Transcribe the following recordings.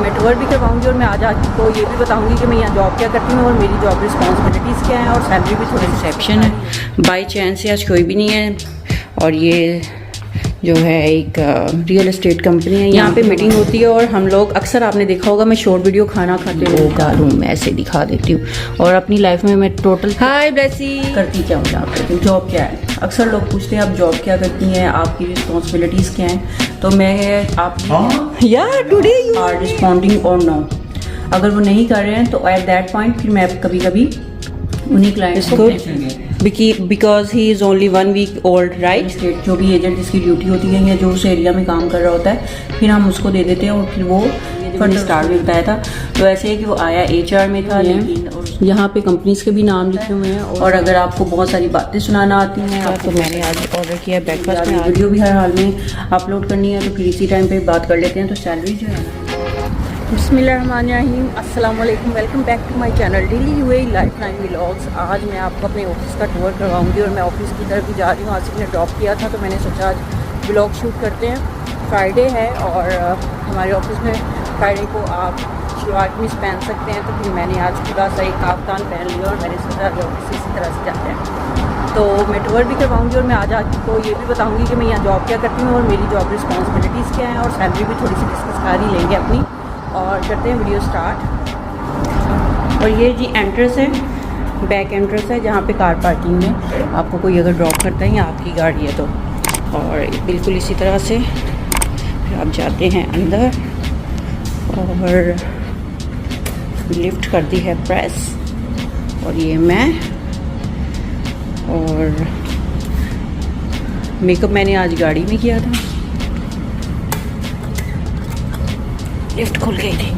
मैं टूर भी करवाऊंगी और मैं आज आपको ये भी बताऊंगी कि मैं यहाँ जॉब क्या करती हूँ और मेरी जॉब रिस्पॉन्सिबिलिटीज़ क्या हैं और सैलरी भी थोड़ी रिसेप्शन है। बाई चांस आज कोई भी नहीं है और ये जो है एक रियल एस्टेट कंपनी है। यहाँ पे मीटिंग होती है और हम लोग अक्सर आपने देखा होगा मैं शॉर्ट वीडियो खाना खाते हुए का रूम ऐसे दिखा देती हूँ और अपनी लाइफ में मैं टोटल हाय ब्लेसी करती क्या हूँ यहाँ पे। जॉब क्या है, अक्सर लोग पूछते हैं आप जॉब क्या करती हैं, आपकी रिस्पॉन्सिबिलिटीज़ क्या हैं। तो मैं आप यार टुडे यू आर रिस्पॉन्डिंग और नो, अगर वो नहीं कर रहे हैं तो एट दैट पॉइंट फिर मैं कभी कभी उन्हीं क्लाइंट्स को because he is only 1 week old right. जो भी एजेंट जिसकी ड्यूटी होती है या जो उस एरिया में काम कर रहा होता है फिर हम उसको दे देते हैं और फिर वो फंड स्टार्ट में बताया था। तो ऐसे है कि वो आया HR में था, लेकिन यहाँ पे कंपनीज के भी नाम लिखे हुए हैं और अगर आपको बहुत सारी बातें सुनाना आती हैं तो मैंने आज ऑर्डर किया ब्रेकफास्ट में। वीडियो भी हर हाल में अपलोड करनी है तो फिर इसी टाइम पे बात कर लेते हैं। तो सैलरी जो है ना, बिस्मिल्लाहिर्रहमानिर्रहीम, अस्सलाम वालेकुम, welcome back to my channel daily UAE lifeline vlogs. आज मैं आपको अपने ऑफिस का टूर करवाऊंगी और मैं ऑफिस की तरफ भी जा रही हूँ। आज मैंने ड्रॉप किया था तो मैंने सोचा आज व्लॉग शूट करते हैं। फ्राइडे है और हमारे ऑफिस में फ्राइडे को आप शलवार कमीज पहन सकते हैं, तो फिर मैंने आज पूरा सा एक काफ्तान पहन लिया और मैंने सोचा ऑफिस इसी तरह से जाते हैं। तो मैं टूर भी करवाऊँगी और मैं आज आपको ये भी बताऊँगी कि मैं यहाँ जॉब क्या करती हूँ और मेरी जॉब रिस्पॉन्सिबिलिटीज़ क्या हैं और सैलरी भी थोड़ी सी डिस्कस कर ही लेंगे अपनी और करते हैं वीडियो स्टार्ट। और ये जी एंट्रेंस है, बैक एंट्रेंस है जहाँ पे कार पार्किंग में आपको कोई अगर ड्रॉप करता है या आपकी गाड़ी है तो। और बिल्कुल इसी तरह से फिर आप जाते हैं अंदर और लिफ्ट कर दी है प्रेस। और ये मैं और मेकअप मैंने आज गाड़ी में किया था, लिफ्ट खुल गई थी।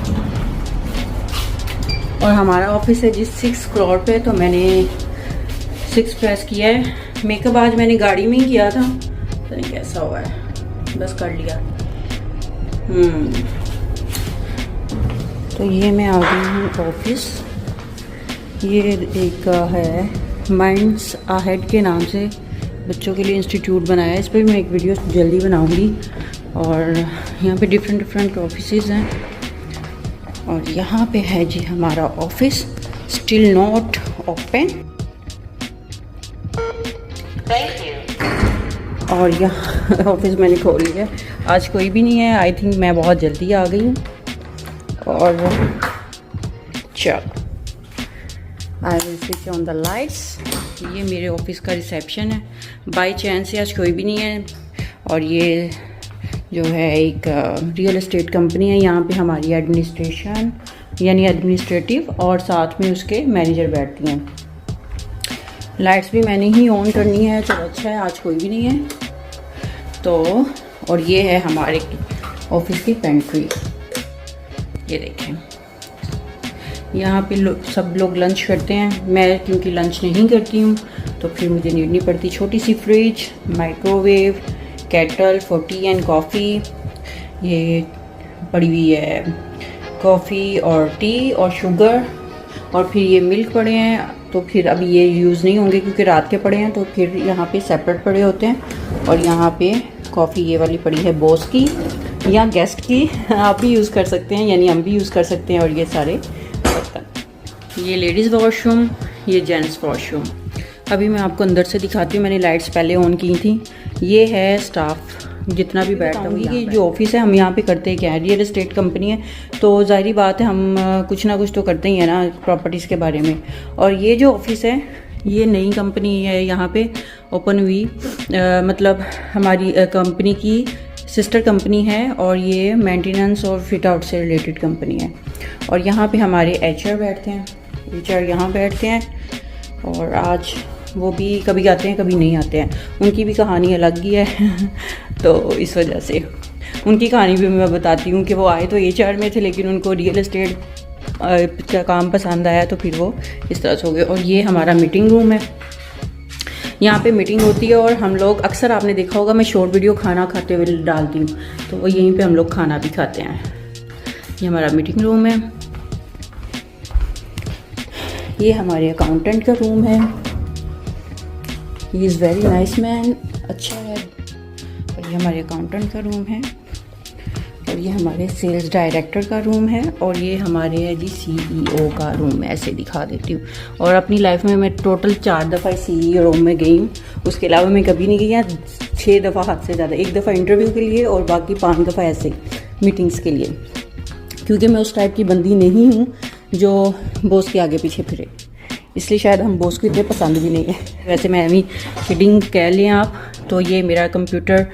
और हमारा ऑफिस है जिस 6 फ्लोर पे, तो मैंने 6 प्रेस किया है। मेकअप आज मैंने गाड़ी में ही किया था, पता नहीं कैसा हुआ है, बस कर लिया। तो ये मैं आ गई हूँ ऑफिस। ये एक है माइंड्स अहेड के नाम से बच्चों के लिए इंस्टीट्यूट बनाया है। इस पर मैं एक वीडियो जल्दी बनाऊंगी। और यहाँ पे डिफरेंट ऑफिसेज हैं और यहाँ पे है जी हमारा ऑफिस स्टिल नॉट ओपन। और यहाँ ऑफिस मैंने खोल लिया, आज कोई भी नहीं है। आई थिंक मैं बहुत जल्दी आ गई हूँ। और चल I will switch on the lights. ये मेरे ऑफिस का रिसेप्शन है। बाई चांस से आज कोई भी नहीं है और ये जो है एक रियल एस्टेट कंपनी है। यहाँ पे हमारी एडमिनिस्ट्रेशन यानी एडमिनिस्ट्रेटिव और साथ में उसके मैनेजर बैठती हैं। लाइट्स भी मैंने ही ऑन करनी है, तो अच्छा है आज कोई भी नहीं है। तो और ये है हमारे ऑफिस की पेंट्री, ये देखें। यहाँ पे सब लोग लंच करते हैं, मैं क्योंकि लंच नहीं करती हूँ तो फिर मुझे नीड नहीं पड़ती। छोटी सी fridge, microwave, kettle for tea and coffee, ये पड़ी हुई है कॉफ़ी और टी और शुगर। और फिर ये मिल्क पड़े हैं, तो फिर अभी ये यूज़ नहीं होंगे क्योंकि रात के पड़े हैं, तो फिर यहाँ पे सेपरेट पड़े होते हैं। और यहाँ पे कॉफ़ी ये वाली पड़ी है बॉस की या गेस्ट की, आप भी यूज़ कर सकते हैं, यानी हम भी यूज़ कर सकते हैं। और ये सारे बर्तन, ये लेडीज़ वॉशरूम, ये जेंट्स वॉशरूम। अभी मैं आपको अंदर से दिखाती हूँ, मैंने लाइट्स पहले ऑन की थी। ये है स्टाफ जितना भी बैठता हूँ। ये जो ऑफिस है हम यहाँ पे करते क्या है, रियल एस्टेट कंपनी है तो जाहिर बात है हम कुछ ना कुछ तो करते ही है ना प्रॉपर्टीज़ के बारे में। और ये जो ऑफिस है ये नई कंपनी है, यहाँ पे ओपन हुई, मतलब हमारी कंपनी की सिस्टर कंपनी है और ये मेंटेनेंस और फिट आउट से रिलेटेड कंपनी है। और यहाँ पे हमारे HR बैठते हैं, HR यहाँ बैठते हैं। और आज वो भी कभी आते हैं कभी नहीं आते हैं, उनकी भी कहानी अलग ही है तो इस वजह से उनकी कहानी भी मैं बताती हूँ कि वो आए तो HR में थे लेकिन उनको रियल एस्टेट का काम पसंद आया तो फिर वो इस तरह से हो गए। और ये हमारा मीटिंग रूम है, यहाँ पे मीटिंग होती है और हम लोग अक्सर आपने देखा होगा मैं शॉर्ट वीडियो खाना खाते हुए डालती हूँ, तो वो यहीं पे हम लोग खाना भी खाते हैं। ये हमारा मीटिंग रूम है। ये हमारे अकाउंटेंट का रूम है, he is very nice man, अच्छा है। और ये हमारे अकाउंटेंट का रूम है। और ये हमारे सेल्स डायरेक्टर का रूम है और ये हमारे है जी CEO का रूम है। ऐसे दिखा देती हूँ। और अपनी लाइफ में मैं टोटल 4 दफ़ा CEO रूम में गई हूँ, उसके अलावा मैं कभी नहीं गई यहाँ। 6 दफ़ा हद से ज़्यादा, 1 दफ़ा इंटरव्यू के लिए और बाकी 5 दफ़ा ऐसे मीटिंग्स के लिए, क्योंकि मैं उस टाइप की बंदी नहीं हूँ जो बॉस के आगे पीछे फिरे, इसलिए शायद हम बॉस को इतने पसंद भी नहीं है। वैसे मैं अभी शीडिंग कह लें आप तो ये मेरा कंप्यूटर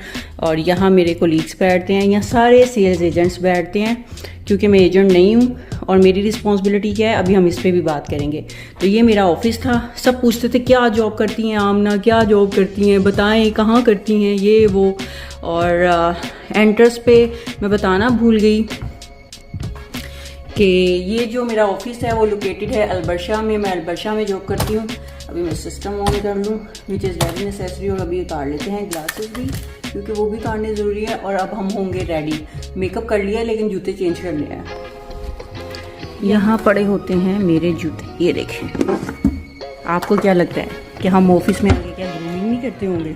और यहाँ मेरे कोलीग्स बैठते हैं, यहाँ सारे सेल्स एजेंट्स बैठते हैं, क्योंकि मैं एजेंट नहीं हूँ और मेरी रिस्पॉन्सिबिलिटी क्या है अभी हम इस पर भी बात करेंगे। तो ये मेरा ऑफिस था। सब पूछते थे क्या जॉब करती हैं आमना, क्या जॉब करती हैं, बताएं कहाँ करती हैं, ये वो। और एंट्रेंस पे मैं बताना भूल गई कि ये जो मेरा ऑफिस है वो लोकेटेड है अलबर्शा में। मैं अलबर्शा में जॉब करती हूँ। अभी मैं सिस्टम ऑन कर लूँ, विच इज़ वेरी नेसेसरी। और अभी उतार लेते हैं ग्लासेस भी, क्योंकि वो भी उतारने ज़रूरी है। और अब हम होंगे रेडी। मेकअप कर लिया लेकिन जूते चेंज कर लिया है। यहाँ पड़े होते हैं मेरे जूते, ये देखें। आपको क्या लगता है कि हम ऑफिस में आके क्या ग्रूमिंग नहीं करते होंगे?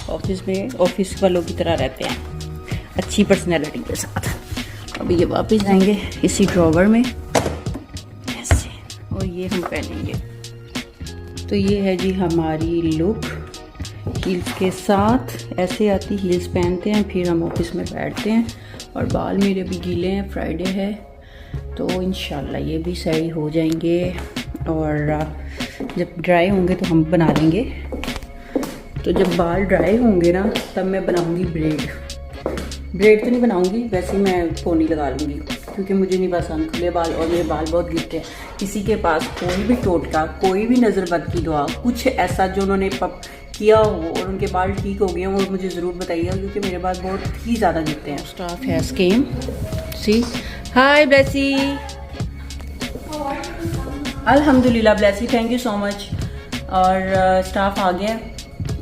ऑफिस में ऑफिस वालों की तरह रहते हैं, अच्छी पर्सनैलिटी के साथ। अभी ये वापस जाएंगे इसी ड्रॉवर में ऐसे, और ये हम पहनेंगे। तो ये है जी हमारी लुक, हील्स के साथ ऐसे आती हील्स पहनते हैं, फिर हम ऑफिस में बैठते हैं। और बाल मेरे भी गीले हैं, फ्राइडे है तो इंशाल्लाह ये भी सही हो जाएंगे। और जब ड्राई होंगे तो हम बना लेंगे। तो जब बाल ड्राई होंगे ना तब मैं बनाऊंगी ब्रेड तो नहीं बनाऊंगी, वैसे मैं पोनी लगा लूँगी, क्योंकि मुझे नहीं पसंद खुले बाल और मेरे बाल बहुत गिरते हैं। किसी के पास कोई भी टोटका, कोई भी नज़रबद की दुआ, कुछ ऐसा जो उन्होंने किया हो और उनके बाल ठीक हो गए हैं, वो मुझे ज़रूर बताइएगा, क्योंकि मेरे बाल बहुत ही ज़्यादा गिरते हैं। Staff has came, see hi Blessy. अल्हम्दुलिल्लाह Blessy, thank you so much. और स्टाफ आ गया।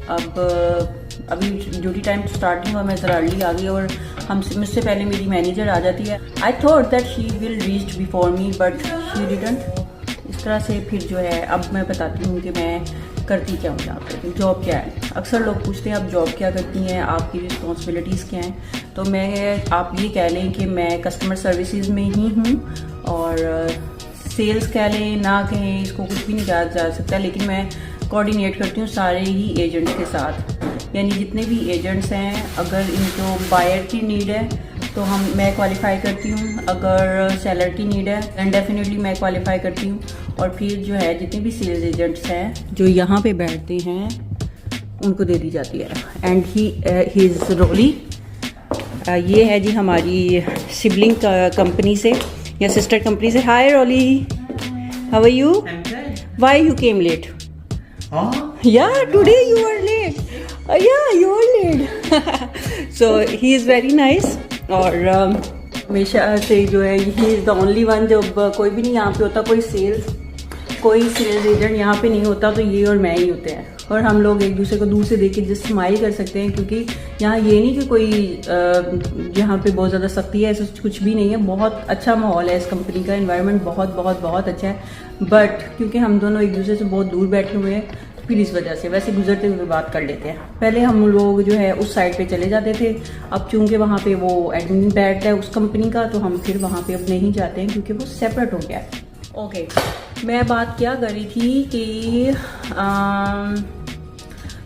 अब अभी ड्यूटी टाइम स्टार्ट हुआ, मैं ज़रा अर्ली आ गई और मुझसे पहले मेरी मैनेजर आ जाती है। I thought that she will reach before me but she didn't. इस तरह से फिर जो है अब मैं बताती हूँ कि मैं करती क्या हूँ यहाँ पे, जॉब क्या है। अक्सर लोग पूछते हैं आप जॉब क्या करती हैं, आपकी रिस्पॉन्सिबिलिटीज़ क्या हैं। तो मैं आप ये कह लें कि मैं कस्टमर सर्विसेज में ही हूँ, और सेल्स कह लें ना कहें, इसको कुछ भी नहीं कहा जा सकता, लेकिन मैं कोऑर्डिनेट करती हूँ सारे ही एजेंट्स के साथ। यानी जितने भी एजेंट्स हैं, अगर इनको बायर की नीड है तो मैं क्वालिफाई करती हूँ, अगर सेलर की नीड है दैन डेफिनेटली मैं क्वालिफाई करती हूँ। और फिर जो है जितने भी सेल्स एजेंट्स हैं जो यहाँ पे बैठते हैं उनको दे दी जाती है। एंड ही इज़ रोली। ये है जी हमारी सिबलिंग कंपनी से या सिस्टर कंपनी से। Hi Roli, how are you? Why you came late? Yeah, today you are late. Yeah, you are late. So he is very nice. और हमेशा से जो है he is the only one, जब कोई भी नहीं यहाँ पे होता, कोई सेल्स एजेंट यहाँ पे नहीं होता तो ये और मैं ही होते हैं। और हम लोग एक दूसरे को दूर से देख के जस्ट स्माइल कर सकते हैं, क्योंकि यहाँ ये नहीं कि कोई यहाँ पे बहुत ज़्यादा सख्ती है, ऐसा कुछ भी नहीं है। बहुत अच्छा माहौल है इस कंपनी का, एनवायरनमेंट बहुत बहुत बहुत अच्छा है। बट क्योंकि हम दोनों एक दूसरे से बहुत दूर बैठे हुए हैं, फिर इस वजह से वैसे गुजरते हुए बात कर लेते हैं। पहले हम लोग जो है उस साइड पे चले जाते थे, अब चूंकि वहाँ पे वो एडमिन बैठता है उस कंपनी का, तो हम फिर वहाँ पे अब नहीं जाते हैं, क्योंकि वो सेपरेट हो गया है। ओके, मैं बात क्या कर रही थी कि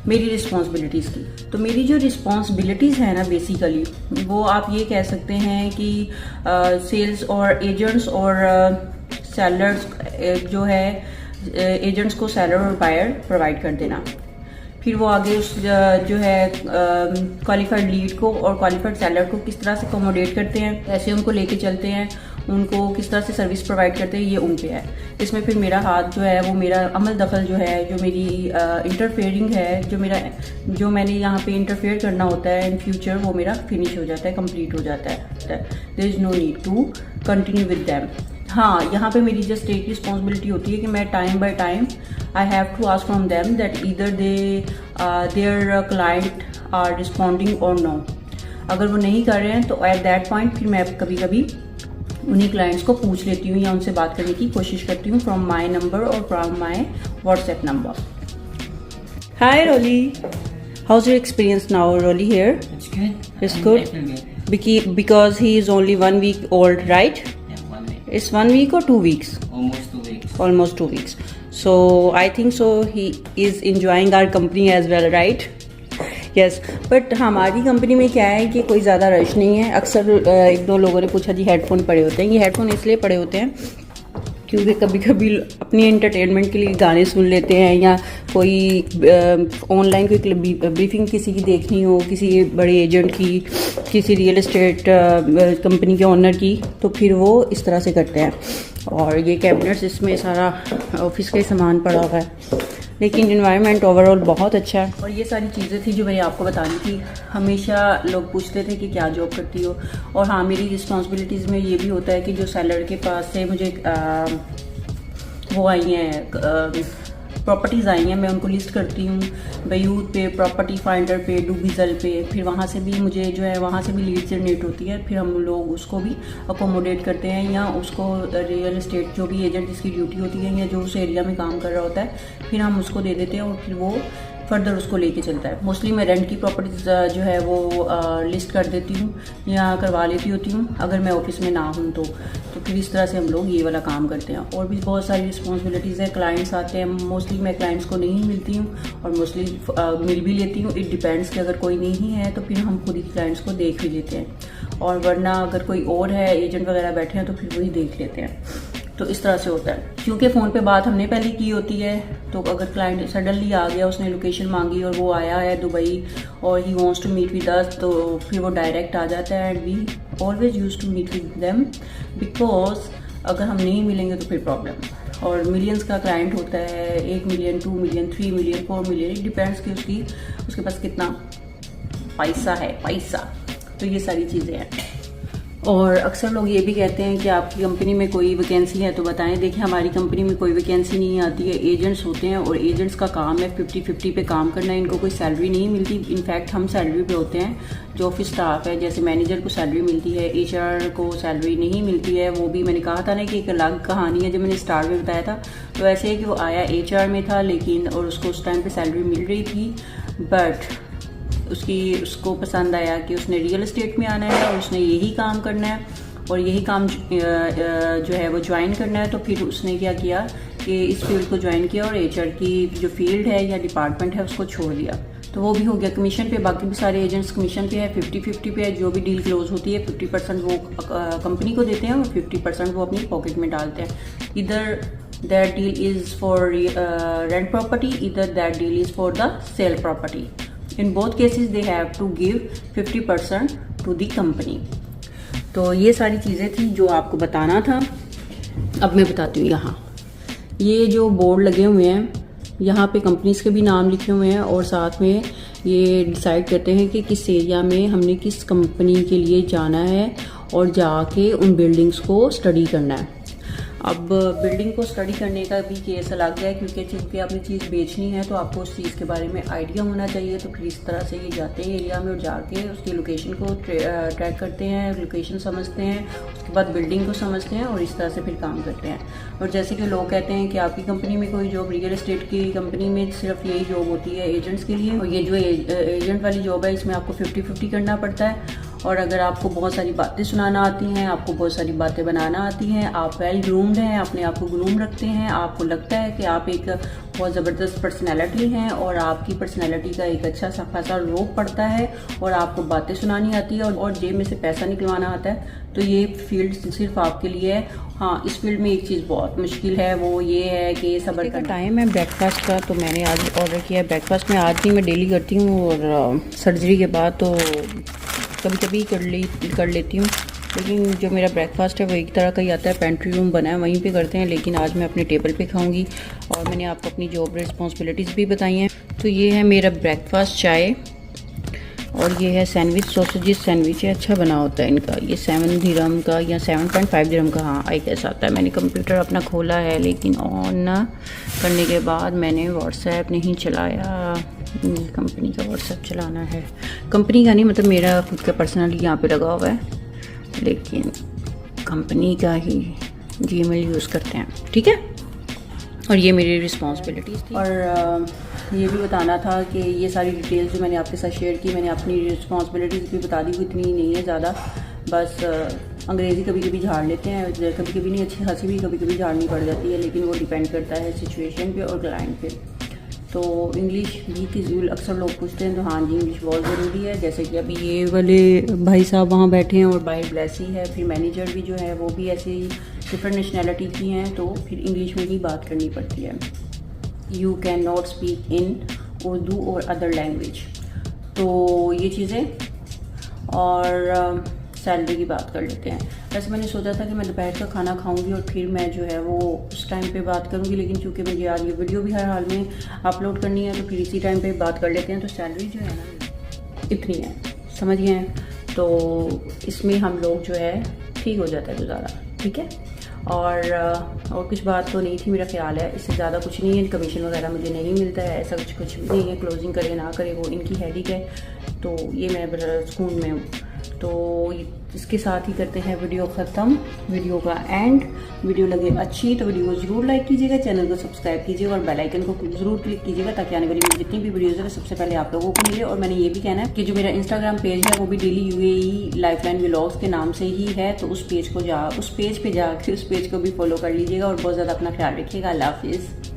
मेरी रिस्पॉन्सिबिलिटीज़ की। तो मेरी जो रिस्पॉन्सिबिलिटीज़ है ना बेसिकली, वो आप ये कह सकते हैं कि सेल्स और एजेंट्स और सेलर्स जो है, एजेंट्स को सेलर और बायर प्रोवाइड कर देना। फिर वो आगे उस जो है क्वालिफाइड लीड को और क्वालिफाइड सेलर को किस तरह से अकोमोडेट करते हैं, कैसे उनको लेके चलते हैं, उनको किस तरह से सर्विस प्रोवाइड करते हैं, ये उन पे है। इसमें फिर मेरा हाथ जो है वो मेरा अमल दखल जो है, जो मेरी इंटरफेयरिंग है, जो मैंने यहाँ पे इंटरफेयर करना होता है इन फ्यूचर, वो मेरा फिनिश हो जाता है, कंप्लीट हो जाता है। There is no need to continue with them. हाँ, यहाँ पे मेरी जस्ट एक रिस्पॉन्सिबिलिटी होती है कि मैं time by time I have to ask from them that either their client are responding और नो। अगर वो नहीं कर रहे हैं तो एट दैट पॉइंट फिर मैं कभी कभी उन्हीं क्लाइंट्स को पूछ लेती हूँ या उनसे बात करने की कोशिश करती हूँ फ्रॉम माई नंबर और from my WhatsApp number. Hi Roli, how's your experience now Roli here? It's good. It's good. because he is only 1 week old, right? Yeah, 1 week. It's 1 week or 2 weeks? Almost 2 weeks. Almost 2 weeks. So I think so he is enjoying our company as well, right? Yes. But हमारी company में क्या है कि कोई ज़्यादा rush नहीं है. अक्सर एक दो लोगों ने पूछा जी हेडफोन पड़े होते हैं. ये हेडफोन इसलिए पड़े होते हैं क्योंकि कभी कभी अपनी एंटरटेनमेंट के लिए गाने सुन लेते हैं, या कोई ऑनलाइन कोई ब्रीफिंग किसी की देखनी हो, किसी बड़े एजेंट की, किसी रियल एस्टेट कंपनी के ओनर की, तो फिर वो इस तरह से करते हैं. और ये कैबिनेट्स, इसमें सारा ऑफिस का ही सामान पड़ा हुआ है, लेकिन इन्वायरमेंट ओवरऑल बहुत अच्छा है. और ये सारी चीज़ें थी जो मैंने आपको बतानी थी. हमेशा लोग पूछते थे कि क्या जॉब करती हो, और हाँ, मेरी रिस्पॉन्सिबिलिटीज़ में ये भी होता है कि जो सेलर के पास से मुझे वो आई हैं, प्रॉपर्टीज़ आई हैं, मैं उनको लिस्ट करती हूँ बयूद पे, प्रॉपर्टी फाइंडर पे, डूबीजल पे. फिर वहाँ से भी मुझे जो है वहाँ से भी लीड जनरेट होती है. फिर हम लोग उसको भी अकोमोडेट करते हैं, या उसको रियल एस्टेट जो भी एजेंट जिसकी ड्यूटी होती है या जो उस एरिया में काम कर रहा होता है, फिर हम उसको दे देते हैं और फिर वो फर्दर उसको लेके चलता है. मोस्टली मैं रेंट की प्रॉपर्टीज़ जो है वो लिस्ट कर देती हूँ या करवा लेती होती हूँ अगर मैं ऑफिस में ना हूँ तो फिर इस तरह से हम लोग ये वाला काम करते हैं. और भी बहुत सारी रिस्पॉन्सिबिलिटीज़ है. क्लाइंट्स आते हैं, मोस्टली मैं क्लाइंट्स को नहीं मिलती हूँ और मोस्टली मिल भी लेती हूँ. इट डिपेंड्स कि अगर कोई नहीं है तो फिर हम खुद ही क्लाइंट्स को देख भी लेते हैं, और वरना अगर कोई और है, एजेंट वगैरह बैठे हैं, तो फिर वही देख लेते हैं. तो इस तरह से होता है, क्योंकि फ़ोन पे बात हमने पहले की होती है. तो अगर क्लाइंट सडनली आ गया, उसने लोकेशन मांगी और वो आया है दुबई और he wants to meet with us, तो फिर वो डायरेक्ट आ जाता है. And we always use to meet with them, because अगर हम नहीं मिलेंगे तो फिर प्रॉब्लम. और मिलियंस का क्लाइंट होता है, 1 million, 2 million, 3 million, 4 million, it depends कि उसके पास कितना पैसा है. तो ये सारी चीज़ें हैं. और अक्सर लोग ये भी कहते हैं कि आपकी कंपनी में कोई वैकेंसी है तो बताएं. देखिए, हमारी कंपनी में कोई वैकेंसी नहीं आती है. एजेंट्स होते हैं और एजेंट्स का काम है 50-50 पे काम करना है. इनको कोई सैलरी नहीं मिलती. इनफैक्ट हम सैलरी पे होते हैं. जो ऑफिस स्टाफ है, जैसे मैनेजर को सैलरी मिलती है, HR को सैलरी नहीं मिलती है. वो भी मैंने कहा था ना कि एक अलग कहानी है, जब मैंने स्टार्ट में बताया था. तो ऐसे है कि वो आया HR में था, लेकिन और उसको उस टाइम पर सैलरी मिल रही थी, बट उसको पसंद आया कि उसने रियल एस्टेट में आना है और उसने यही काम करना है और यही काम जो है वो ज्वाइन करना है. तो फिर उसने क्या किया कि इस फील्ड को ज्वाइन किया और HR की जो फील्ड है या डिपार्टमेंट है उसको छोड़ दिया. तो वो भी हो गया कमीशन पे. बाकी भी सारे एजेंट्स कमीशन पे है, 50-50 पे है. जो भी डील क्लोज होती है 50% वो कंपनी को देते हैं और 50% वो अपनी पॉकेट में डालते हैं. इधर that deal is for rent property, इधर that deal is for the sale property. In both cases they have to give 50% to the company. तो ये सारी चीज़ें थी जो आपको बताना था. अब मैं बताती हूँ. यहाँ ये जो बोर्ड लगे हुए हैं, यहाँ पे कंपनीज के भी नाम लिखे हुए हैं और साथ में ये डिसाइड करते हैं कि किस एरिया में हमने किस कंपनी के लिए जाना है और जाके उन बिल्डिंग्स को स्टडी करना है. अब बिल्डिंग को स्टडी करने का भी केस अलग है, क्योंकि आपने चीज़ बेचनी है तो आपको उस चीज़ के बारे में आइडिया होना चाहिए. तो फिर इस तरह से ये जाते हैं एरिया में और जाके उसकी लोकेशन को ट्रैक करते हैं, लोकेशन समझते हैं, उसके बाद बिल्डिंग को समझते हैं और इस तरह से फिर काम करते हैं. और जैसे कि लोग कहते हैं कि आपकी कंपनी में कोई जॉब, रियल एस्टेट की कंपनी में सिर्फ यही जॉब होती है एजेंट्स के लिए, और ये जो एजेंट वाली जॉब है इसमें आपको 50-50 करना पड़ता है. और अगर आपको बहुत सारी बातें सुनाना आती हैं, आपको बहुत सारी बातें बनाना आती हैं, आप वेल ग्रूम्ड हैं, अपने आप को ग्रूम रखते हैं, आपको लगता है कि आप एक बहुत ज़बरदस्त पर्सनैलिटी हैं और आपकी पर्सनैलिटी का एक अच्छा सा खासा रोब पड़ता है और आपको बातें सुनानी आती है और जेब में से पैसा निकलवाना आता है, तो ये फील्ड सिर्फ आपके लिए है. हाँ, इस फील्ड में एक चीज़ बहुत मुश्किल है, वो ये है कि सब्र का टाइम है ब्रेकफास्ट का. तो मैंने आज ऑर्डर किया ब्रेकफास्ट. में आज नहीं, मैं डेली करती हूँ और सर्जरी के बाद तो कभी कभी कर लेती हूँ. लेकिन जो मेरा ब्रेकफास्ट है वो एक तरह का ही आता है. पेंट्री रूम बना है, वहीं पे करते हैं, लेकिन आज मैं अपने टेबल पे खाऊंगी. और मैंने आपको अपनी जॉब रिस्पॉन्सिबिलिटीज़ भी बताई हैं. तो ये है मेरा ब्रेकफास्ट, चाय, और ये है सैंडविच. सॉसेजेस सैंडविच है, अच्छा बना होता है इनका. ये 7 दिरहम का या 7.5 दिरहम का, हाँ, आई कैसा आता है. मैंने कंप्यूटर अपना खोला है, लेकिन ऑन करने के बाद मैंने व्हाट्सएप नहीं चलाया. कंपनी का व्हाट्सएप चलाना है, कंपनी का नहीं, मतलब मेरा खुद का पर्सनली यहाँ पे लगा हुआ है, लेकिन कंपनी का ही जीमेल यूज़ करते हैं. ठीक है. और ये मेरी रिस्पॉन्सिबिलिटीज़ थी। और ये भी बताना था कि ये सारी डिटेल्स जो मैंने आपके साथ शेयर की, मैंने अपनी रिस्पॉन्सिबिलिटीज़ भी बता दी, इतनी नहीं है ज़्यादा, बस अंग्रेज़ी कभी कभी झाड़ लेते हैं, कभी कभी नहीं, अच्छी खासी भी कभी कभी झाड़नी पड़ जाती है, लेकिन वो डिपेंड करता है सिचुएशन पे और क्लाइंट पे। तो इंग्लिश भी फिजूल अक्सर लोग पूछते हैं, तो हाँ जी इंग्लिश बहुत ज़रूरी है। जैसे कि अभी ये वाले भाई साहब वहाँ बैठे हैं और बाहर ब्लेसी है, फिर मैनेजर भी जो है वो भी ऐसे ही डिफरेंट नेशनैलिटी की हैं, तो फिर इंग्लिश में ही बात करनी पड़ती है। You can not speak in Urdu और अदर लैंग्वेज। तो ये चीज़ें, और सैलरी की बात कर लेते हैं। वैसे मैंने सोचा था कि मैं दोपहर का खाना खाऊंगी और फिर मैं जो है वो उस टाइम पे बात करूंगी, लेकिन चूंकि मुझे आज ये वीडियो भी हर हाल में अपलोड करनी है, तो फिर इसी टाइम पे बात कर लेते हैं। तो सैलरी जो है ना इतनी है, समझ गए हैं, तो इसमें हम लोग जो है ठीक हो जाता है गुजारा, ठीक है। और कुछ बात तो नहीं थी, मेरा ख्याल है इससे ज़्यादा कुछ नहीं है। कमीशन वगैरह मुझे नहीं मिलता है, ऐसा कुछ भी नहीं है। क्लोजिंग करे ना करे वो इनकी हेडिक है, तो ये मैं बड़ा सुकून में हूँ। तो इसके साथ ही करते हैं वीडियो ख़त्म, वीडियो का एंड। वीडियो लगे अच्छी तो वीडियो को ज़रूर लाइक कीजिएगा, चैनल को सब्सक्राइब कीजिएगा और बेल आइकन को ज़रूर क्लिक कीजिएगा, ताकि आने वाली जितनी भी वीडियोज़ है सबसे पहले आप लोगों को मिले। और मैंने ये भी कहना है कि जो मेरा इंस्टाग्राम पेज है वो भी डेली यूएई लाइफलाइन व्लॉग्स के नाम से ही है, तो उस पेज पे जाके उस पेज को भी फॉलो कर लीजिएगा और बहुत ज़्यादा अपना ख्याल रखिएगा। अल्लाह हाफिज़।